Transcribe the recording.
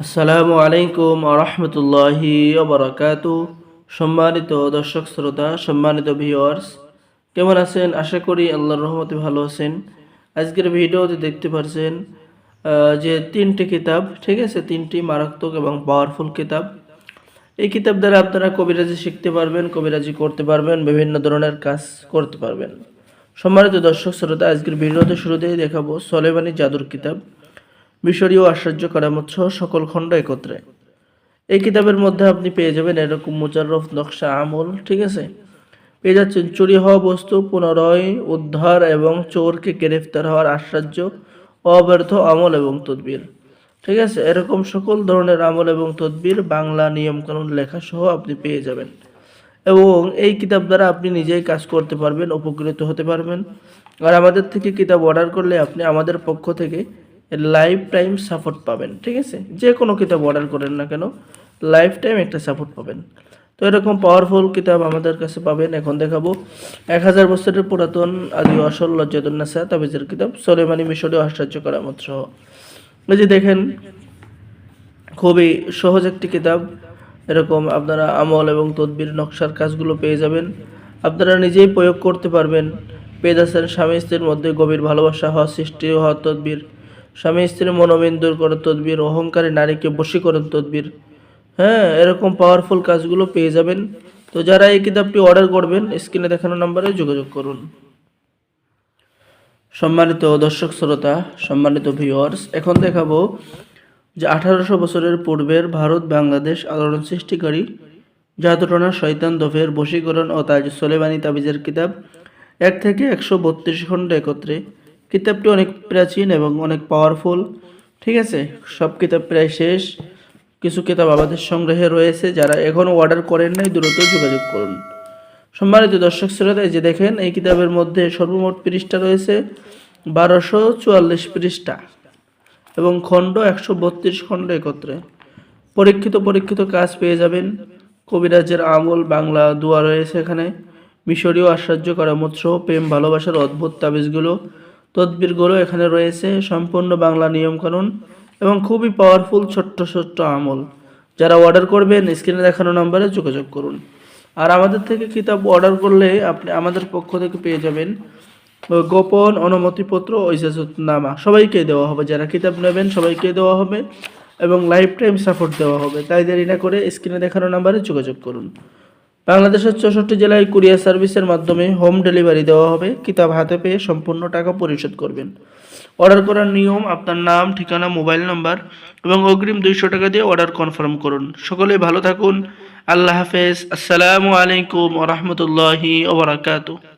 আসসালামু আলাইকুম আরহামতুল্লাহি ওবারাকাতু। সম্মানিত দর্শক শ্রোতা, সম্মানিত ভিউয়ার্স, কেমন আছেন? আশা করি আল্লাহর রহমতে ভালো আছেন। আজকের ভিডিওতে দেখতে পাচ্ছেন যে তিনটি কিতাব, ঠিক আছে, তিনটি মারাত্মক এবং পাওয়ারফুল কিতাব। এই কিতাব দ্বারা আপনারা কবিরাজি শিখতে পারবেন, কবিরাজি করতে পারবেন, বিভিন্ন ধরনের কাজ করতে পারবেন। সম্মানিত দর্শক শ্রোতা, আজকের ভিডিওতে শুরুতেই দেখাবো সোলেমানি জাদুর কিতাব, মিশরীয় আশ্চর্য কারামত সহ সকল খণ্ড একত্রে। এই কিতাবের মধ্যে আপনি পেয়ে যাবেন এরকম মুজাররফ নকশা আমল, ঠিক আছে, পেয়ে যাচ্ছেন চুরি হওয়া বস্তু পুনরায় উদ্ধার এবং চোরকে গ্রেফতার হওয়ার আশ্চর্য অব্যর্থ আমল এবং তদবির, ঠিক আছে, এরকম সকল ধরনের আমল এবং তদবির বাংলা নিয়মকানুন লেখা সহ আপনি পেয়ে যাবেন। এবং এই কিতাব দ্বারা আপনি নিজেই কাজ করতে পারবেন, উপকৃত হতে পারবেন। আর আমাদের থেকে কিতাব অর্ডার করলে আপনি আমাদের পক্ষ থেকে লাইফ টাইম সাপোর্ট পাবেন, ঠিক আছে, যে কোনো কিতাব অর্ডার করেন না কেন লাইফ টাইম একটা সাপোর্ট পাবেন। তো এরকম পাওয়ারফুল কিতাব আমাদের কাছে পাবেন। এখন দেখাবো 1000 বছরের পুরাতন আদি আসল লজ্জাতুন্নেসা তাবিজের কিতাব, সোলেমানি মিশরীয় আশ্চর্য কারামত সহ। এই যে দেখেন, খুবই সহজ একটি কিতাব। এরকম আপনারা আমল এবং তদবির নকশার কাজগুলো পেয়ে যাবেন, আপনারা নিজেই প্রয়োগ করতে পারবেন। পেয়ে যাচ্ছেন স্বামী স্ত্রীর মধ্যে গভীর ভালোবাসা হওয়া, সৃষ্টি হওয়া তদবির, স্বামী স্ত্রীর মনোমিল দূর করার তদবির, অহংকারী নারীকে বশীকরণ তদবির। হ্যাঁ, এরকম পাওয়ারফুল কাজগুলো পেয়ে যাবেন। তো যারা এই কিতাবটি অর্ডার করবেন স্ক্রিনে দেখানো নম্বরে যোগাযোগ করুন। সম্মানিত দর্শক শ্রোতা, সম্মানিত ভিউয়ার্স, এখন দেখাবো যে 1800 বছরের পূর্বের ভারত বাংলাদেশ আলোড়ন সৃষ্টিকারী জাদুটনা শয়তান দফের বশীকরণ ও তাজ সোলেমানি তাবিজের কিতাব 1 থেকে 132 খণ্ড একত্রে। কিতাবটি অনেক প্রাচীন এবং অনেক পাওয়ারফুল, ঠিক আছে। সব কিতাব প্রায় শেষ, কিছু কিতাব আমাদের সংগ্রহে রয়েছে। যারা এখনও অর্ডার করেন নাই দ্রুত যোগাযোগ করুন। সম্মানিত দর্শক শ্রোতা, এই যে দেখেন, এই কিতাবের মধ্যে সর্বমোট পৃষ্ঠা রয়েছে 1244 পৃষ্ঠা এবং খণ্ড 132 খণ্ড একত্রে। পরীক্ষিত কাজ পেয়ে যাবেন। কবিরাজের আমল বাংলা দোয়া রয়েছে এখানে, মিশরীয় আশ্চর্য কারামত সহ প্রেম ভালোবাসার অদ্ভুত তাবিজগুলো, তদবিরগুলো এখানে রয়েছে, সম্পূর্ণ বাংলা নিয়মকানুন এবং খুবই পাওয়ারফুল ছোট্ট আমল। যারা অর্ডার করবেন স্ক্রিনে দেখানো নম্বরে যোগাযোগ করুন। আর আমাদের থেকে কিতাব অর্ডার করলে আপনি আমাদের পক্ষ থেকে পেয়ে যাবেন গোপন অনুমতিপত্র, ইজাজতনামা সবাইকে দেওয়া হবে। যারা কিতাব নেবেন সবাইকে দেওয়া হবে এবং লাইফ টাইম সাপোর্ট দেওয়া হবে। তাই দেরি না করে স্ক্রিনে দেখানো নাম্বারে যোগাযোগ করুন। বাংলাদেশের 64 জেলায় কুরিয়ার সার্ভিসের মাধ্যমে হোম ডেলিভারি দেওয়া হবে। কিতাব হাতে পেয়ে সম্পূর্ণ টাকা পরিশোধ করবেন। অর্ডার করার নিয়ম: আপনার নাম, ঠিকানা, মোবাইল নাম্বার এবং অগ্রিম 200 টাকা দিয়ে অর্ডার কনফার্ম করুন। সকলেই ভালো থাকুন। আল্লাহ হাফেজ। আসসালামু আলাইকুম ওয়া রাহমাতুল্লাহি ওয়া বারাকাতুহু।